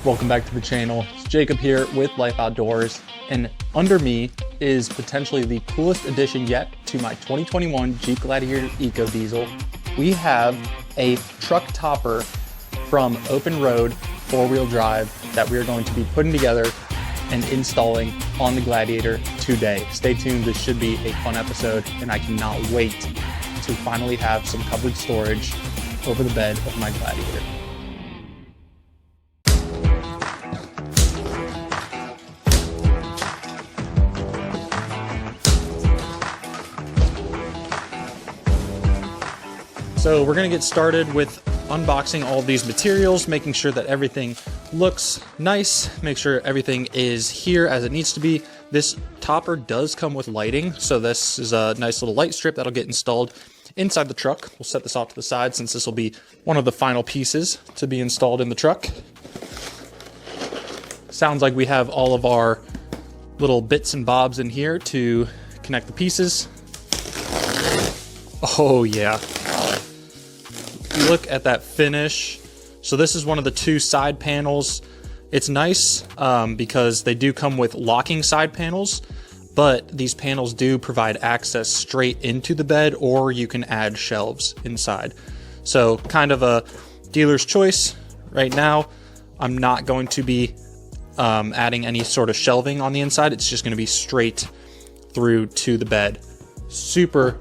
Welcome back to the channel. It's Jacob here with Life Outdoors, and under me is potentially the coolest addition yet to my 2021 Jeep Gladiator EcoDiesel. We have a truck topper from OPENROAD four-wheel drive that we are going to be putting together and installing on the Gladiator today. Stay tuned, this should be a fun episode, and I cannot wait to finally have some covered storage over the bed of my Gladiator. So we're gonna get started with unboxing all of these materials, making sure that everything looks nice, make sure everything is here as it needs to be. This topper does come with lighting, so this is a nice little light strip that'll get installed inside the truck. We'll set this off to the side since this will be one of the final pieces to be installed in the truck. Sounds like we have all of our little bits and bobs in here to connect the pieces. Oh yeah. Look at that finish. So this is one of the two side panels. It's nice because they do come with locking side panels, but these panels do provide access straight into the bed, or you can add shelves inside. So kind of a dealer's choice. Right now, I'm not going to be adding any sort of shelving on the inside. It's just going to be straight through to the bed. Super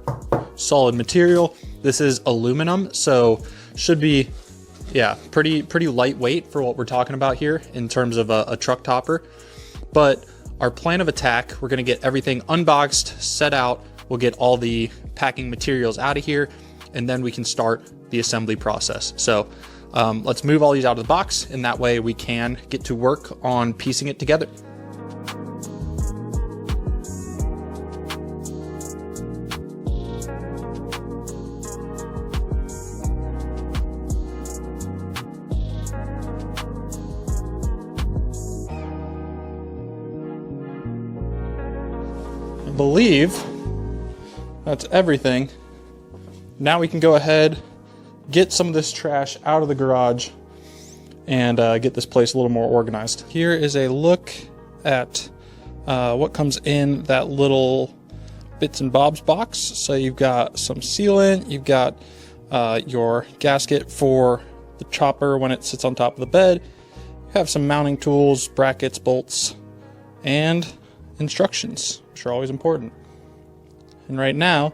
solid material. This is aluminum, so should be, yeah, pretty lightweight for what we're talking about here in terms of a truck topper. But our plan of attack, we're gonna get everything unboxed, set out, we'll get all the packing materials out of here, and then we can start the assembly process. So let's move all these out of the box, and that way we can get to work on piecing it together. I believe that's everything. Now we can go ahead, get some of this trash out of the garage, and get this place a little more organized. Here is a look at what comes in that little bits and bobs box. So you've got some sealant, you've got your gasket for the chopper when it sits on top of the bed, you have some mounting tools, brackets, bolts, and instructions, which are always important. And right now,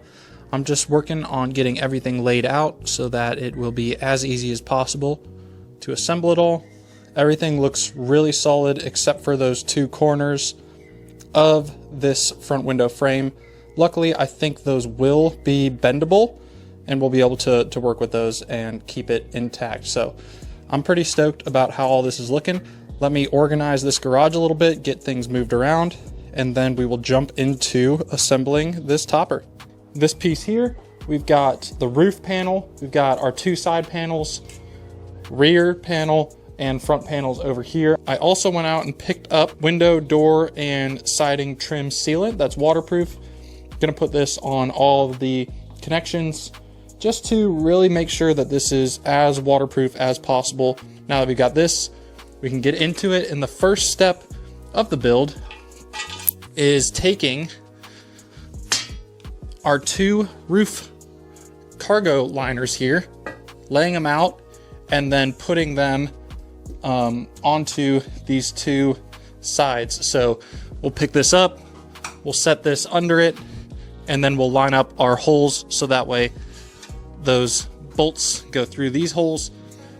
I'm just working on getting everything laid out so that it will be as easy as possible to assemble it all. Everything looks really solid except for those two corners of this front window frame. Luckily, I think those will be bendable and we'll be able to work with those and keep it intact. So I'm pretty stoked about how all this is looking. Let me organize this garage a little bit, get things moved around, and then we will jump into assembling this topper. This piece here, we've got the roof panel, we've got our two side panels, rear panel, and front panels over here. I also went out and picked up window, door, and siding trim sealant that's waterproof. Gonna put this on all of the connections just to really make sure that this is as waterproof as possible. Now that we've got this, we can get into it, and the first step of the build is taking our two roof cargo liners here, laying them out, and then putting them onto these two sides. So we'll pick this up, we'll set this under it, and then we'll line up our holes so that way those bolts go through these holes.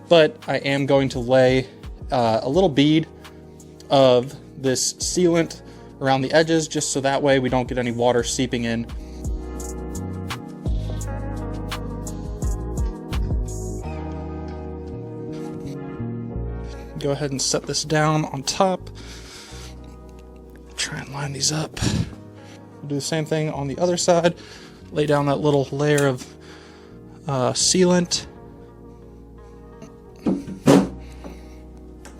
But I am going to lay a little bead of this sealant around the edges, just so that way we don't get any water seeping in. Go ahead and set this down on top. Try and line these up. We'll do the same thing on the other side. Lay down that little layer of sealant.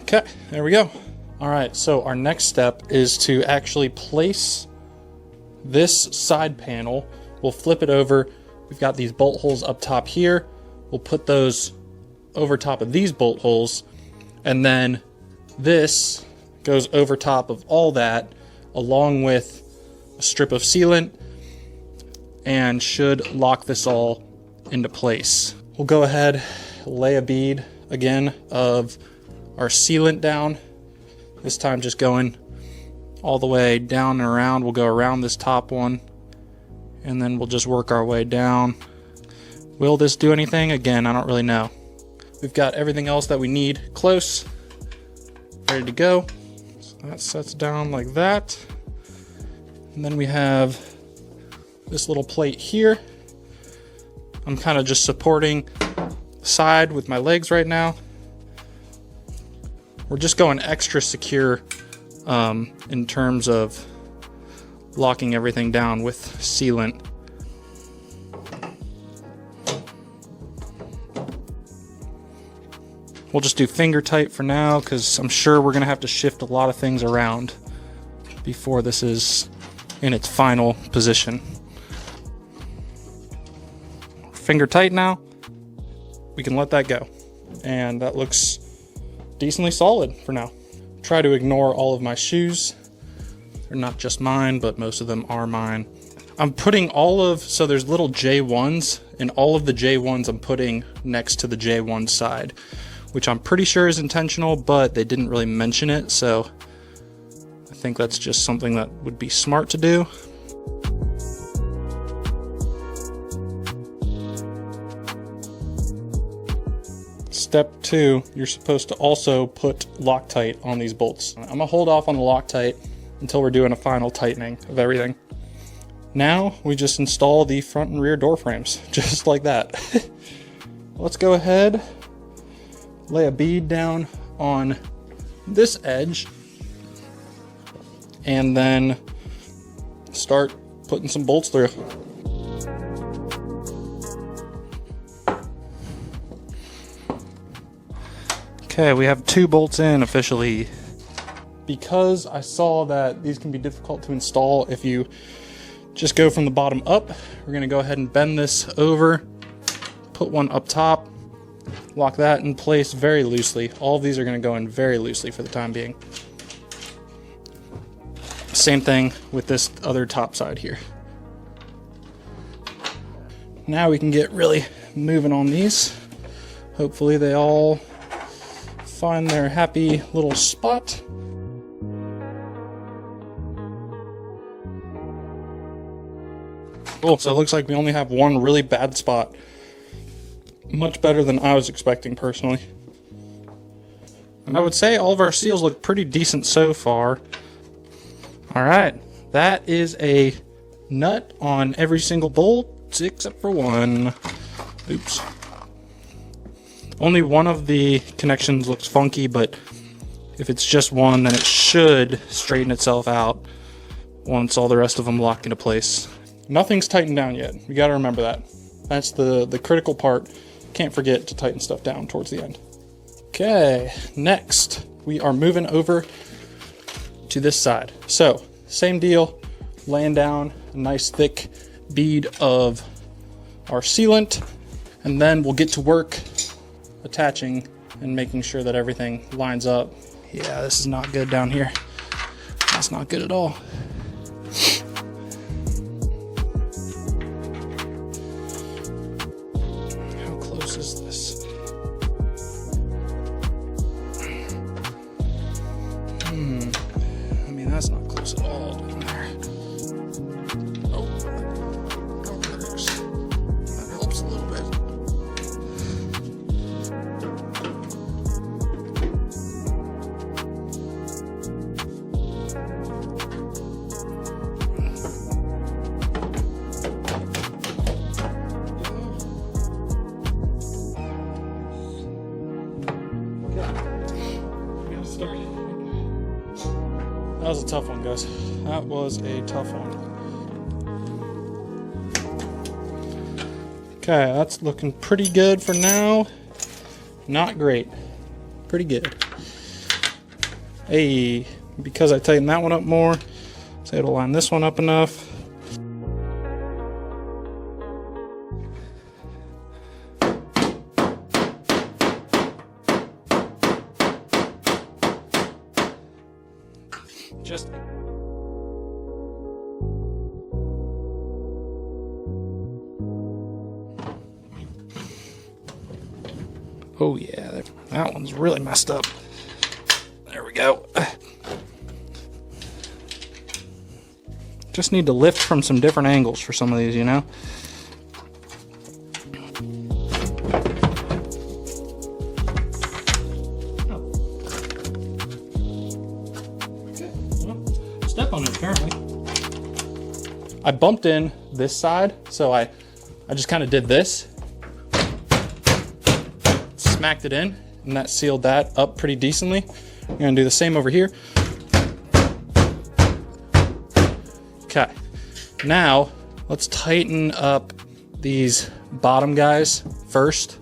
Okay, there we go. All right, so our next step is to actually place this side panel. We'll flip it over. We've got these bolt holes up top here. We'll put those over top of these bolt holes, and then This goes over top of all that, along with a strip of sealant, and should lock this all into place. We'll go ahead, lay a bead again of our sealant down, this time just going all the way down and around. We'll go around this top one, and then we'll just work our way down. Will this do anything? Again, I don't really know. We've got everything else that we need close, ready to go. So that sets down like that. And then we have this little plate here. I'm kind of just supporting the side with my legs right now. We're just going extra secure in terms of locking everything down with sealant. We'll just do finger tight for now, because I'm sure we're going to have to shift a lot of things around before this is in its final position. Finger tight now. We can let that go. And that looks decently solid for now. Try to ignore all of my shoes. They're not just mine, but most of them are mine. I'm putting so there's little J1s, and all of the J1s I'm putting next to the J1 side, which I'm pretty sure is intentional, but they didn't really mention it, so I think that's just something that would be smart to do. Step 2, you're supposed to also put Loctite on these bolts. I'm gonna hold off on the Loctite until we're doing a final tightening of everything. Now we just install the front and rear door frames, just like that. Let's go ahead, lay a bead down on this edge, and then start putting some bolts through. Okay, we have 2 bolts in officially. Because I saw that these can be difficult to install if you just go from the bottom up, we're gonna go ahead and bend this over, put one up top, lock that in place very loosely. All of these are gonna go in very loosely for the time being. Same thing with this other top side here. Now we can get really moving on these. Hopefully they all find their happy little spot. Cool, so it looks like we only have one really bad spot. Much better than I was expecting personally. And I would say all of our seals look pretty decent so far. Alright, that is a nut on every single bolt except for one. Oops. Only one of the connections looks funky, but if it's just one, then it should straighten itself out once all the rest of them lock into place. Nothing's tightened down yet. We gotta remember that. That's the critical part. Can't forget to tighten stuff down towards the end. Okay, next we are moving over to this side. So, same deal, laying down a nice thick bead of our sealant, and then we'll get to work attaching and making sure that everything lines up. Yeah, this is not good down here. That's not good at all. How close is this? I mean, that's not close at all down there. Oh, that helps a little bit. That was a tough one, guys. That was a tough one. Okay, that's looking pretty good for now. Not great. Pretty good. Hey, because I tightened that one up more, so it'll line this one up enough. Just oh yeah, that one's really messed up. There we go. Just need to lift from some different angles for some of these, you know? Okay, well, step on it apparently. I bumped in this side, so I just kind of did this. Smacked it in, and that sealed that up pretty decently. I'm gonna do the same over here. Okay, now let's tighten up these bottom guys first.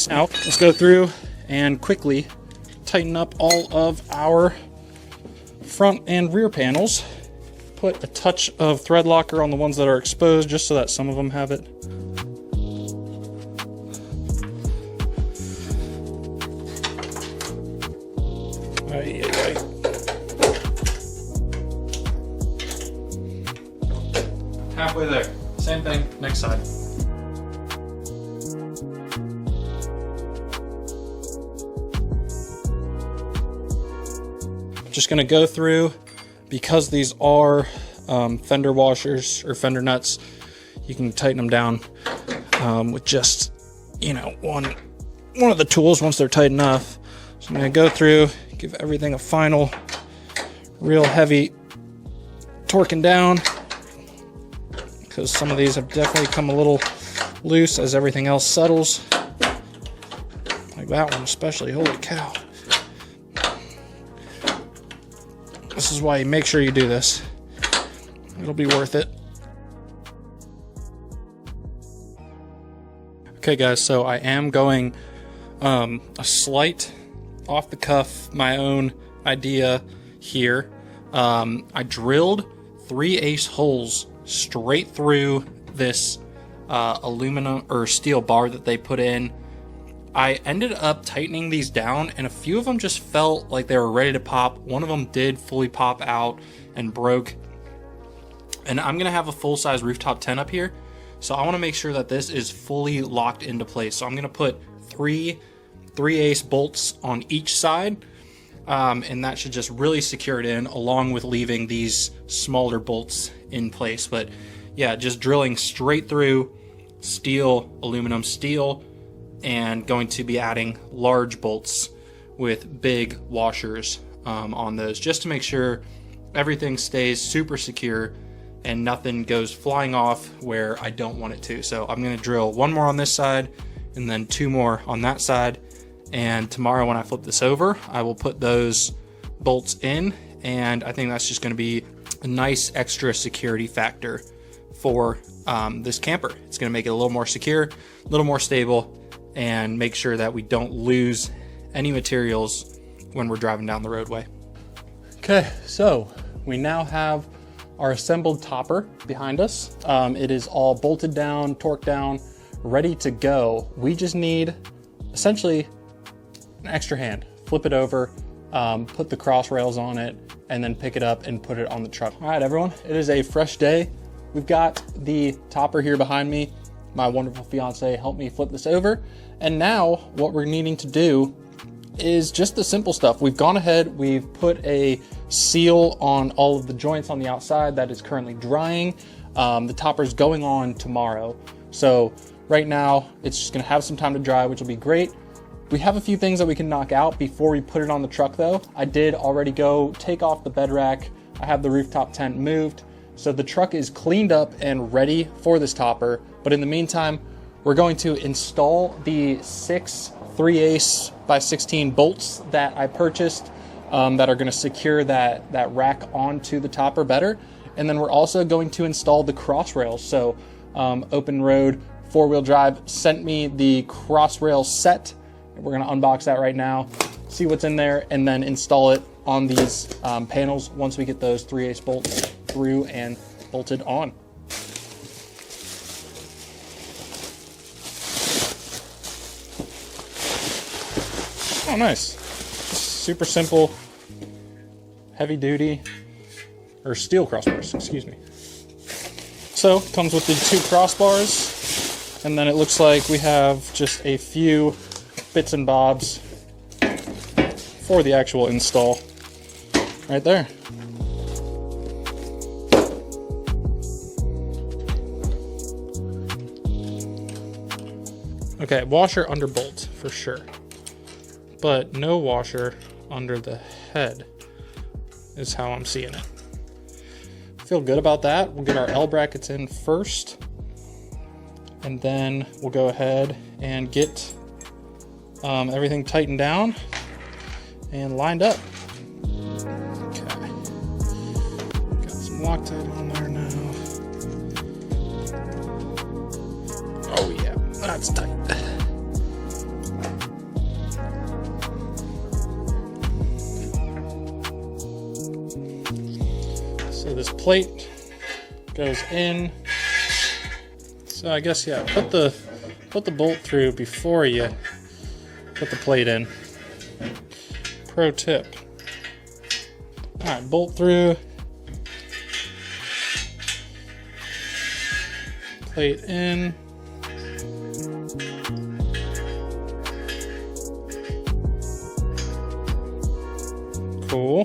Now let's go through and quickly tighten up all of our front and rear panels. Put a touch of thread locker on the ones that are exposed just so that some of them have it. Halfway there. Same thing, next side. Just gonna go through, because these are fender washers or fender nuts, you can tighten them down with just, you know, one of the tools once they're tight enough. So I'm gonna go through, give everything a final real heavy torquing down, because some of these have definitely come a little loose as everything else settles. Like that one especially, holy cow. This is why you make sure you do this. It'll be worth it. Okay guys, so I am going a slight off the cuff, my own idea here. I drilled 3/8 holes straight through this aluminum or steel bar that they put in. I ended up tightening these down, and a few of them just felt like they were ready to pop. One of them did fully pop out and broke. And I'm gonna have a full-size rooftop tent up here, so I want to make sure that this is fully locked into place. So I'm gonna put 3/8 bolts on each side, and that should just really secure it in, along with leaving these smaller bolts in place. But yeah, just drilling straight through steel, aluminum, steel, and going to be adding large bolts with big washers on those, just to make sure everything stays super secure and nothing goes flying off where I don't want it to. So I'm going to drill one more on this side and then 2 more on that side, and tomorrow when I flip this over, I will put those bolts in, and I think that's just going to be a nice extra security factor for this camper. It's going to make it a little more secure, a little more stable, and make sure that we don't lose any materials when we're driving down the roadway. Okay, so we now have our assembled topper behind us. It is all bolted down, torqued down, ready to go. We just need essentially an extra hand. Flip it over, put the cross rails on it, and then pick it up and put it on the truck. All right, everyone, it is a fresh day. We've got the topper here behind me. My wonderful fiance helped me flip this over. And now what we're needing to do is just the simple stuff. We've gone ahead, we've put a seal on all of the joints on the outside that is currently drying. The topper's going on tomorrow. So right now it's just gonna have some time to dry, which will be great. We have a few things that we can knock out before we put it on the truck though. I did already go take off the bed rack. I have the rooftop tent moved. So the truck is cleaned up and ready for this topper. But in the meantime, we're going to install the 6 3/8 by 16 bolts that I purchased that are going to secure that rack onto the topper better. And then we're also going to install the cross rails. So OPENROAD 4-wheel drive sent me the cross rail set. We're going to unbox that right now, see what's in there, and then install it on these panels once we get those 3/8 bolts through and bolted on. Oh, nice. Super simple, heavy duty, or steel crossbars, excuse me. So, comes with the 2 crossbars, and then it looks like we have just a few bits and bobs for the actual install right there. Okay, washer under bolt for sure, but no washer under the head is how I'm seeing it. Feel good about that. We'll get our L brackets in first, and then we'll go ahead and get everything tightened down and lined up. Okay, got some Loctite on there now. Oh yeah, that's tight. So this plate goes in. So I guess, yeah, put the bolt through before you put the plate in. Pro tip. Alright, bolt through. Plate in. Cool.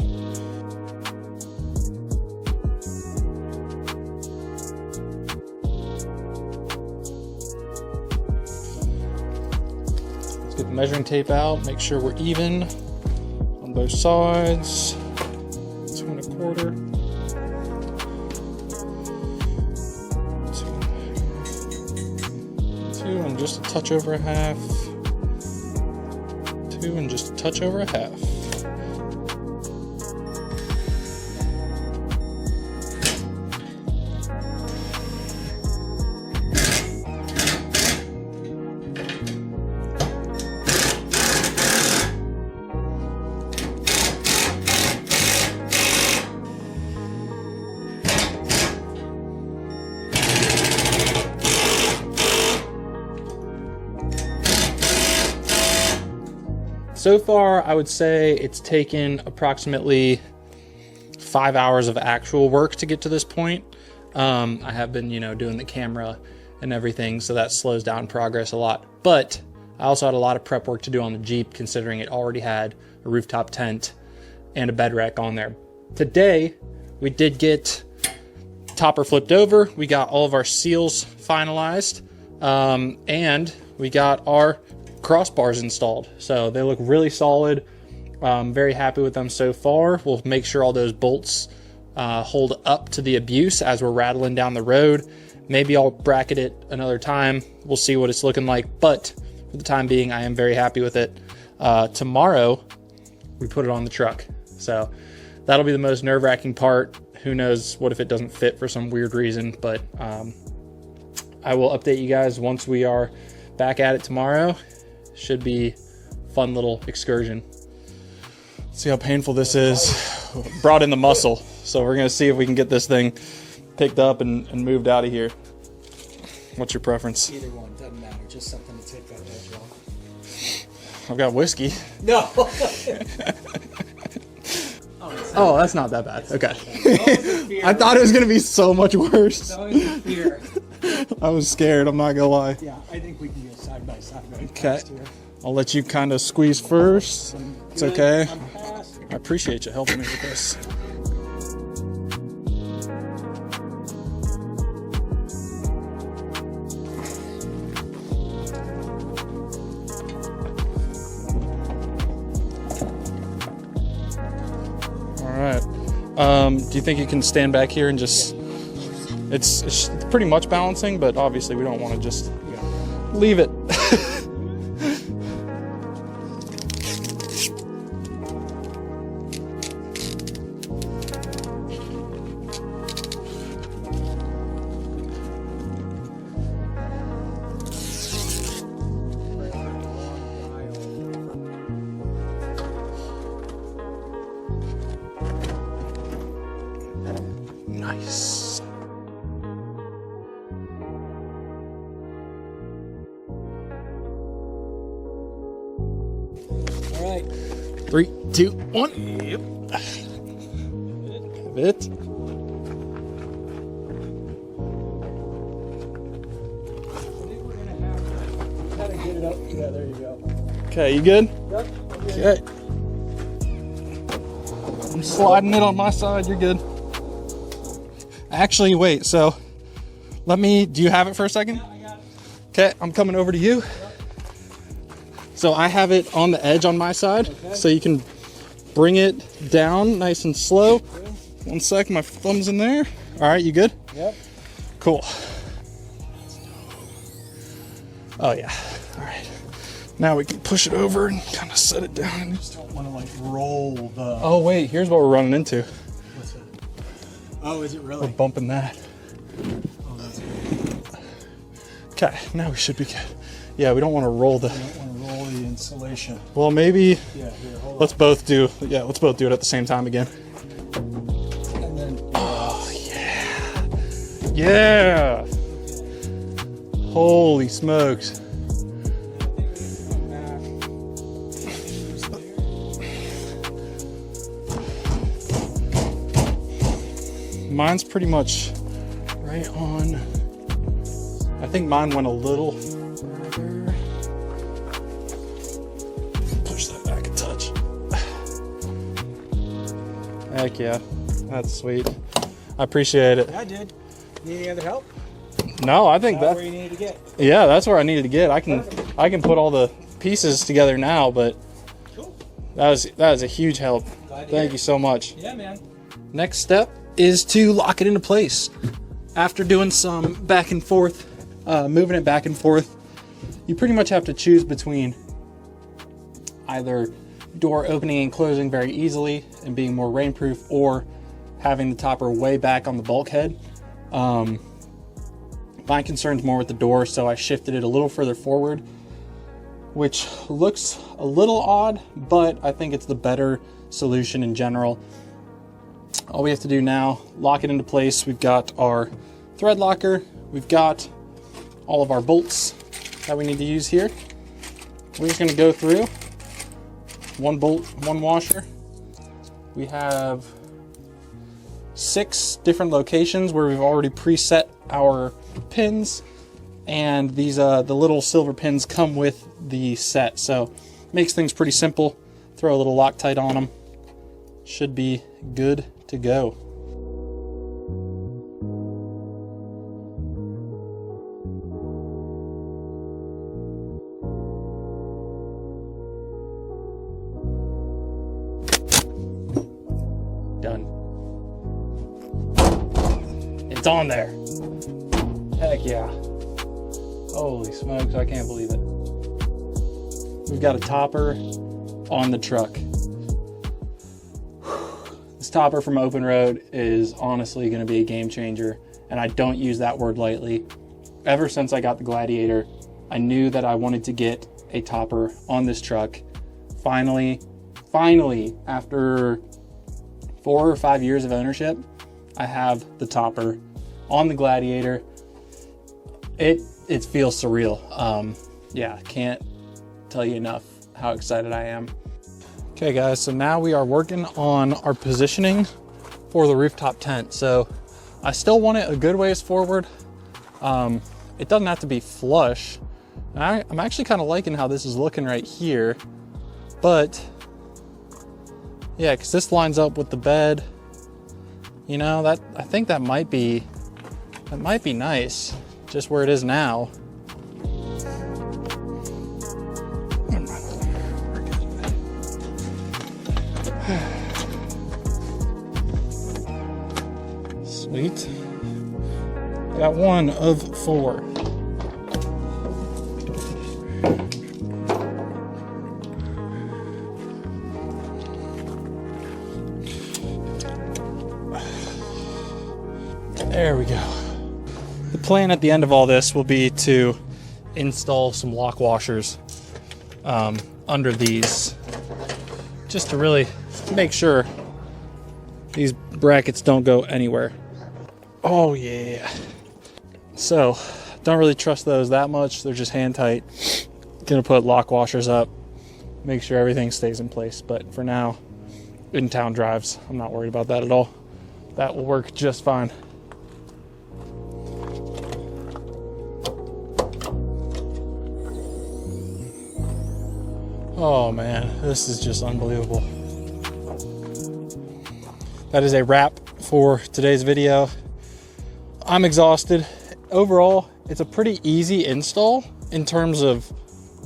Let's get the measuring tape out, make sure we're even on both sides. 2 1/4. 2 and just a touch over a half. 2 and just a touch over a half. So far, I would say it's taken approximately 5 hours of actual work to get to this point. I have been, doing the camera and everything, so that slows down progress a lot. But I also had a lot of prep work to do on the Jeep, considering it already had a rooftop tent and a bed rack on there. Today, we did get topper flipped over. We got all of our seals finalized, and we got our crossbars installed. So they look really solid. Very happy with them so far. We'll make sure all those bolts hold up to the abuse as we're rattling down the road. Maybe I'll bracket it another time. We'll see what it's looking like, but for the time being, I am very happy with it. Tomorrow, we put it on the truck. So that'll be the most nerve-wracking part. Who knows what if it doesn't fit for some weird reason, but I will update you guys once we are back at it tomorrow. Should be a fun little excursion. See how painful this is. Brought in the muscle, so we're gonna see if we can get this thing picked up and moved out of here. What's your preference? Either one, doesn't matter. Just something to take that edge off. I've got whiskey. No. Oh, that's not that bad. Okay. I thought it was gonna be so much worse. That was a fear. I was scared. I'm not gonna lie. Yeah, I think we can go side by side right Okay. past here. I'll let you kind of squeeze first. It's Good. okay. I'm past. I appreciate you helping me with this. All right. Do you think you can stand back here and just... It's pretty much balancing, but obviously we don't want to just leave it. Nice. 3, 2, 1. Yep. It. Get it up. Yeah, there you go. Okay, you good? Yep. Okay. I'm sliding it on my side. You're good. Actually, wait. So, do you have it for a second? I got it. Okay, I'm coming over to you. So I have it on the edge on my side, Okay. so you can bring it down nice and slow. 1 second, my thumb's in there. All right, you good? Yep. Cool. Oh yeah. All right. Now we can push it over and kind of set it down. Just don't want to like roll the. Oh wait, here's what we're running into. What's that? Oh, is it We're really? bumping that. Oh, that's good. Okay, now we should be good. Yeah, we don't want to roll the. I don't want to roll the insulation. Well, maybe Yeah, here, hold let's both do. Yeah, let's both do it at the same time again. on. And then. Oh yeah. Yeah. Holy smokes. Mine's pretty much right on. I think mine went a little further. Push that back a touch. Heck yeah, that's sweet. I appreciate it. I did. Need any other help? No, I think That's that. where you need to get. Yeah, that's where I needed to get. I can put all the pieces together now, but Cool. that was a huge help. Glad to Thank hear you so much. Yeah, man. Next step is to lock it into place. After doing some back and forth, moving it back and forth, you pretty much have to choose between either door opening and closing very easily and being more rainproof, or having the topper way back on the bulkhead. My concern's more with the door, so I shifted it a little further forward, which looks a little odd, but I think it's the better solution in general. All we have to do now, lock it into place. We've got our thread locker. We've got all of our bolts that we need to use here. We're just gonna go through one bolt, one washer. We have 6 different locations where we've already preset our pins, and these the little silver pins come with the set, so makes things pretty simple. Throw a little Loctite on them. Should be good to go. Done. It's on there. Heck yeah. Holy smokes, I can't believe it. We've got a topper on the truck. This topper from OPENROAD is honestly going to be a game changer, and I don't use that word lightly. Ever since I got the Gladiator, I knew that I wanted to get a topper on this truck. Finally, after 4 or 5 years of ownership, I have the topper on the Gladiator. It feels surreal. Yeah, can't tell you enough how excited I am. Okay guys, so now we are working on our positioning for the rooftop tent. So I still want it a good ways forward. It doesn't have to be flush. I'm actually kind of liking how this is looking right here, but yeah, because this lines up with the bed. You know, that I think that might be nice, just where it is now. Sweet. Got 1 of 4. There we go. The plan at the end of all this will be to install some lock washers under these, just to really make sure these brackets don't go anywhere. Oh yeah. So, don't really trust those that much. They're just hand tight. Gonna put lock washers up make sure everything stays in place. But for now, in-town drives, I'm not worried about that at all. That will work just fine. Oh man, this is just unbelievable. That is a wrap for today's video. I'm exhausted. Overall, it's a pretty easy install in terms of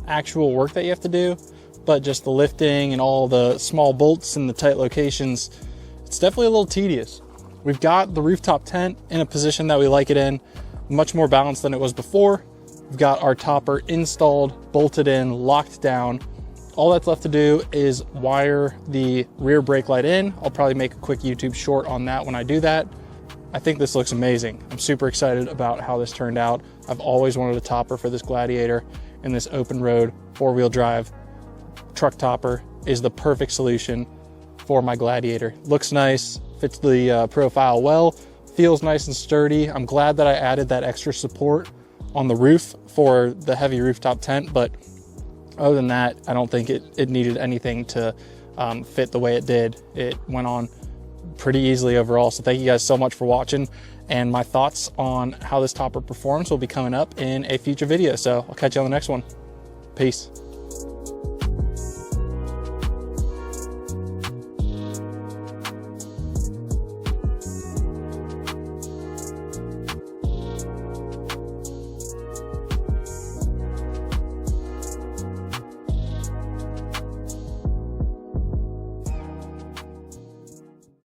actual work that you have to do, but just the lifting and all the small bolts in the tight locations, it's definitely a little tedious. We've got the rooftop tent in a position that we like it in, much more balanced than it was before. We've got our topper installed, bolted in, locked down. All that's left to do is wire the rear brake light in. I'll probably make a quick YouTube short on that when I do that. I think this looks amazing. I'm super excited about how this turned out. I've always wanted a topper for this Gladiator, and this open road 4-wheel drive truck topper is the perfect solution for my Gladiator. Looks nice, fits the profile well, feels nice and sturdy. I'm glad that I added that extra support on the roof for the heavy rooftop tent, but other than that, I don't think it needed anything to fit the way it did. It went on pretty easily overall. So thank you guys so much for watching, and my thoughts on how this topper performs will be coming up in a future video. So I'll catch you on the next one. Peace.